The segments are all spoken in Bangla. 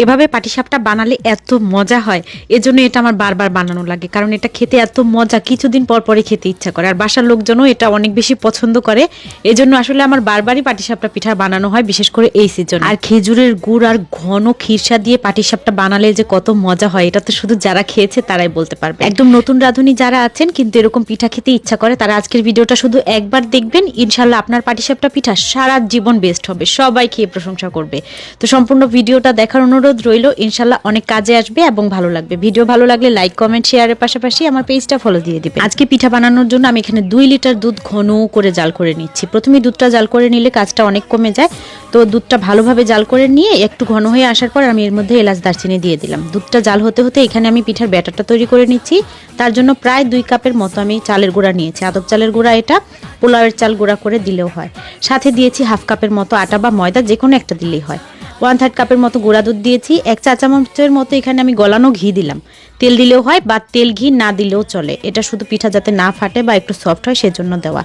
এভাবে পাটিসাপটা বানালে এত মজা হয়, এজন্য এটা আমার বারবার বানানো লাগে, কারণ এটা খেতে এত মজা, কিছুদিন পর পরে খেতে ইচ্ছা করে। আর বাসার লোকজনও এটা অনেক বেশি পছন্দ করে, এজন্য আসলে আমার বারবারই পাটিসাপটা পিঠা বানানো হয়, বিশেষ করে এই সিজনে। আর খেজুরের গুড় আর ঘন খিরসা দিয়ে পাটিসাপটা বানালে যে কত মজা হয়, এটা তো শুধু যারা খেয়েছে তারাই বলতে পারবে। একদম নতুন রাঁধুনি যারা আছেন কিন্তু এরকম পিঠা খেতে ইচ্ছা করে, তারা আজকের ভিডিওটা শুধু একবার দেখবেন, ইনশাল্লাহ আপনার পাটিসাপটা পিঠা সারা জীবন বেস্ট হবে, সবাই খেয়ে প্রশংসা করবে। তো সম্পূর্ণ ভিডিওটা দেখার অনুরোধ রইল, ইনশাল্লাহ অনেক কাজে আসবে এবং ভালো লাগবে। ভিডিও ভালো লাগলে লাইক কমেন্ট শেয়ারের পাশাপাশি আমার পেজটা ফলো দিয়ে দিবেন। আজকে পিঠা বানানোর জন্য আমি এখানে 2 লিটার দুধ ঘন করে জাল করে নিচ্ছি। প্রথমে দুধটা জাল করে নিলে কাজটা অনেক কমে যায়, তো দুধটা ভালোভাবে জাল করে নিয়ে একটু ঘন হয়ে আসার পর আমি এর মধ্যে এলাচ দারচিনি দিয়ে দিলাম। দুধটা জাল হতে হতে এখানে আমি পিঠার ব্যাটারটা তৈরি করে নিচ্ছি। তার জন্য প্রায় 2 কাপের মতো আমি চালের গুঁড়া নিয়েছি। আদব চালের গুঁড়া, এটা পোলাওয়ের চাল গুঁড়া করে দিলেও হয়। সাথে দিয়েছি হাফ কাপের মতো আটা বা ময়দা, যে কোনো একটা দিলেই হয়। 1/3 কাপের মতো গুঁড়া দুধ দিয়েছি। 1 চা চামচের মতো এখানে আমি গলানো ঘি দিলাম। তেল দিলেও হয় বা তেল ঘি না দিলেও চলে, এটা শুধু পিঠা যাতে না ফাটে বা একটু সফট হয় সেজন্য দেওয়া।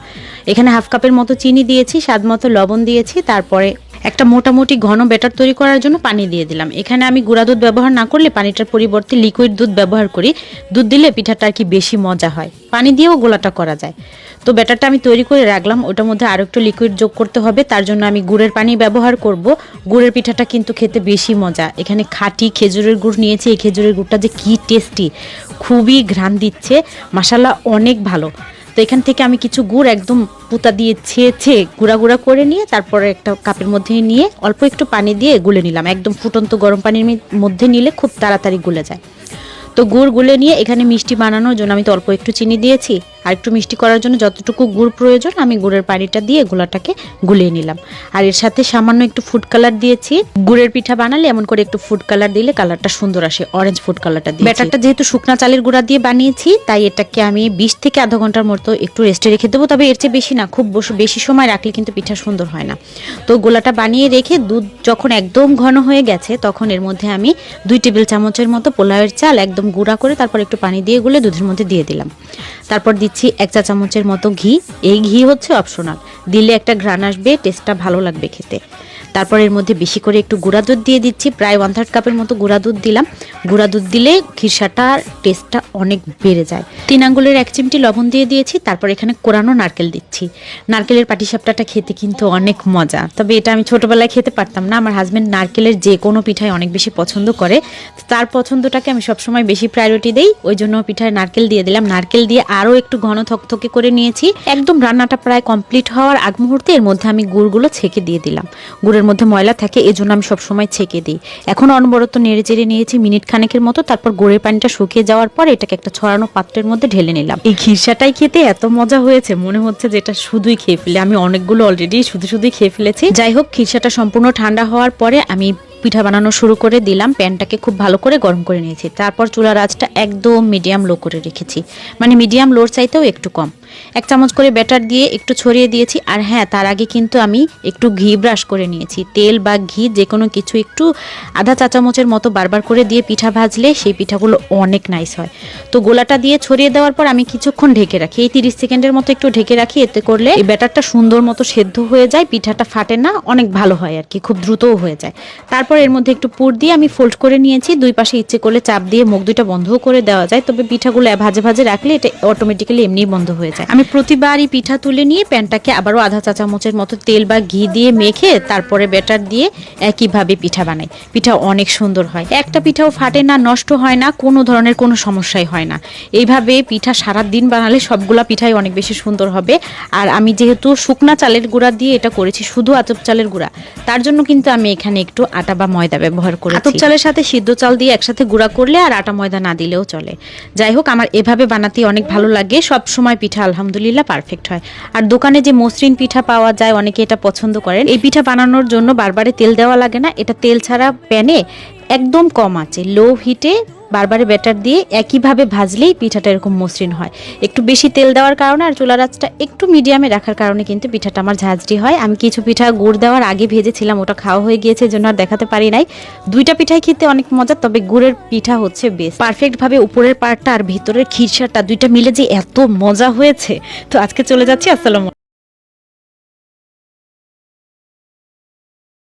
এখানে হাফ কাপের মতো চিনি দিয়েছি, স্বাদ মতো লবণ দিয়েছি। তারপরে একটা মোটামুটি ঘন ব্যাটার তৈরি করার জন্য পানি দিয়ে দিলাম। এখানে আমি গুঁড়া দুধ ব্যবহার না করলে পানিটার পরিবর্তে লিকুইড দুধ ব্যবহার করি। দুধ দিলে পিঠাটা আর কি বেশি মজা হয়, পানি দিয়েও গোলাটা করা যায়। তো ব্যাটারটা আমি তৈরি করে রাখলাম, ওটার মধ্যে আরও একটু লিকুইড যোগ করতে হবে, তার জন্য আমি গুড়ের পানি ব্যবহার করব। গুড়ের পিঠাটা কিন্তু খেতে বেশি মজা। এখানে খাঁটি খেজুরের গুড় নিয়েছি, এই খেজুরের গুড়টা যে কি টেস্টি, খুবই ঘ্রাণ দিচ্ছে, মাশাআল্লাহ অনেক ভালো। তো এখান থেকে আমি কিছু গুড় একদম পুতা দিয়ে ছেঁচে গুঁড়া গুঁড়া করে নিয়ে তারপরে একটা কাপের মধ্যে নিয়ে অল্প একটু পানি দিয়ে গুলে নিলাম। একদম ফুটন্ত গরম পানির মধ্যে নিলে খুব তাড়াতাড়ি গুলে যায়। তো গুড় গুলে নিয়ে এখানে মিষ্টি বানানোর জন্য আমি তো অল্প একটু চিনি দিয়েছি, আর একটু মিষ্টি করার জন্য যতটুকু গুড় প্রয়োজন আমি গুড়ের পানিটা দিয়ে গোলাটাকে গুলিয়ে নিলাম। আর এর সাথে সামান্য একটু ফুড কালার দিয়েছি। গুড়ের পিঠা বানালে এমন করে একটু ফুড কালার দিলে কালারটা সুন্দর আসে, অরেঞ্জ ফুড কালারটা দিয়ে। ব্যাটারটা যেহেতু শুকনা চালের গুঁড়া দিয়ে বানিয়েছি, তাই এটাকে আমি 20 থেকে আধা ঘন্টার মতো একটু রেস্টে রেখে দেবো। তবে এর চেয়ে বেশি না, খুব বেশি সময় রাখলে কিন্তু পিঠা সুন্দর হয় না। তো গোলাটা বানিয়ে রেখে দুধ যখন একদম ঘন হয়ে গেছে, তখন এর মধ্যে আমি 2 টেবিল চামচের মতো পোলাওয়ের চাল একদম গুঁড়া করে তারপর একটু পানি দিয়ে গুলে দুধের মধ্যে দিয়ে দিলাম। তারপর দিচ্ছি 1 চা চামচের মতো ঘি। এই ঘি হচ্ছে অপশনাল, দিলে একটা ঘ্রাণ আসবে, টেস্টটা ভালো লাগবে খেতে। তারপর এর মধ্যে বেশি করে একটু গুঁড়া দুধ দিয়ে দিচ্ছি, প্রায় 1/3 কাপের মতো গুঁড়া দুধ দিলাম। গুঁড়া দুধ দিলে খিরসাটার টেস্টটা অনেক বেড়ে যায়। 3 আঙ্গুলের 1 চিমটি লবণ দিয়ে দিয়েছি। তারপর এখানে কোরানো নারকেল দিচ্ছি। নারকেলের পাটিসাপটাটা খেতে কিন্তু অনেক মজা, তবে এটা আমি ছোটবেলায় খেতে পারতাম না। আমার হাজবেন্ড নারকেলের যে কোনো পিঠাই অনেক বেশি পছন্দ করে, তার পছন্দটাকে আমি সবসময় বেশি প্রায়োরিটি দেই, ওই জন্য পিঠায় নারকেল দিয়ে দিলাম। নারকেল দিয়ে আরও একটু ঘন থকথকে করে নিয়েছি। একদম রান্নাটা প্রায় কমপ্লিট হওয়ার আগ মুহূর্তে এর মধ্যে আমি গুড়গুলো ছেঁকে দিয়ে দিলাম। গুড়ের মধ্যে ময়লা থাকে, এজন্য আমি সবসময় ছেঁকে দিই। এখন অনবরত নেড়ে চেড়ে নিয়েছি মিনিট খানেকের মতো। তারপর গুড়ের পানিটা শুকিয়ে যাওয়ার পর এটাকে একটা ছড়ানো পাত্রের মধ্যে ঢেলে নিলাম। এই খিরসাটাই খেতে এত মজা হয়েছে, মনে হচ্ছে যে এটা শুধুই খেয়ে ফেলে। আমি অনেকগুলো অলরেডি শুধুই খেয়ে ফেলেছি। যাই হোক, খিরসাটা সম্পূর্ণ ঠান্ডা হওয়ার পরে আমি পিঠা বানানো শুরু করে দিলাম। প্যানটাকে খুব ভালো করে গরম করে নিয়েছি। তারপর চুলার আঁচটা একদম মিডিয়াম লো করে রেখেছি, মানে মিডিয়াম লোর চাইতেও একটু কম। 1 চামচ করে ব্যাটার দিয়ে একটু ছড়িয়ে দিয়েছি। আর হ্যাঁ, তার আগে কিন্তু আমি একটু ঘি ব্রাশ করে নিয়েছি। তেল বা ঘি যে কোনো কিছু একটু আধা চা চামচের মতো বারবার করে দিয়ে পিঠা ভাজলে সেই পিঠাগুলো অনেক নাইস হয়। তো গোলাটা দিয়ে ছড়িয়ে দেওয়ার পর আমি কিছুক্ষণ ঢেকে রাখি, এই 30 সেকেন্ডের মতো একটু ঢেকে রাখি। এতে করলে এই ব্যাটারটা সুন্দর মতো সেদ্ধ হয়ে যায়, পিঠাটা ফাটে না, অনেক ভালো হয় আর কি, খুব দ্রুতও হয়ে যায়। তারপর এর মধ্যে একটু পুর দিয়ে আমি ফোল্ড করে নিয়েছি। 2 পাশে ইচ্ছে করলে চাপ দিয়ে মুখ দুইটা বন্ধও করে দেওয়া যায়, তবে পিঠাগুলো ভাজে ভাজে রাখলে এটা অটোমেটিক্যালি এমনিই বন্ধ হয়ে যায়। আমি প্রতিবারই পিঠা তুলে নিয়ে প্যানটাকে আবারও আধা চা চামচের মতো তেল বা ঘি দিয়ে মেখে তারপরে ব্যাটার দিয়ে একইভাবে পিঠা বানাই। পিঠা অনেক সুন্দর হয়, একটা পিঠাও ফাটে না, নষ্ট হয় না, কোনো ধরনের কোনো সমস্যাই হয় না। এইভাবে পিঠা সারা দিন বানালে সবগুলা পিঠাই অনেক বেশি সুন্দর হবে। আর আমি যেহেতু শুকনা চালের গুঁড়া দিয়ে এটা করেছি, শুধু আতপ চালের গুঁড়া, তার জন্য কিন্তু আমি এখানে একটু আটা বা ময়দা ব্যবহার করেছি। আতপ চালের সাথে সিদ্ধ চাল দিয়ে একসাথে গুঁড়া করলে আর আটা ময়দা না দিলেও চলে। যাই হোক, আমার এভাবে বানাতে অনেক ভালো লাগে। সব সময় পিঠা আলহামদুলিল্লাহ পারফেক্ট হয়। আর দোকানে যে মসৃণ পিঠা পাওয়া যায়, অনেকে এটা পছন্দ করেন। এই পিঠা বানানোর জন্য বারবারে তেল দেওয়া লাগে না, এটা তেল ছাড়া প্যানে একদম কম আছে লো হিটে বারবারে ব্যাটার দিয়ে একইভাবে ভাজলেই পিঠাটা এরকম মসৃণ হয়। একটু বেশি তেল দেওয়ার কারণে আর চুলার আঁচটা একটু মিডিয়ামে রাখার কারণে কিন্তু পিঠাটা আমার ঝাঁঝরি হয়। আমি কিছু পিঠা গুড় দেওয়ার আগে ভেজেছিলাম, ওটা খাওয়া হয়ে গিয়েছে, জন্য আর দেখাতে পারি নাই। 2টা পিঠাই খেতে অনেক মজা, তবে গুড়ের পিঠা হচ্ছে বেস্ট। পারফেক্ট ভাবে উপরের পার্টটা আর ভিতরের খিরসাটা 2টা মিলে যে এত মজা হয়েছে। তো আজকে চলে যাচ্ছি। আসসালামু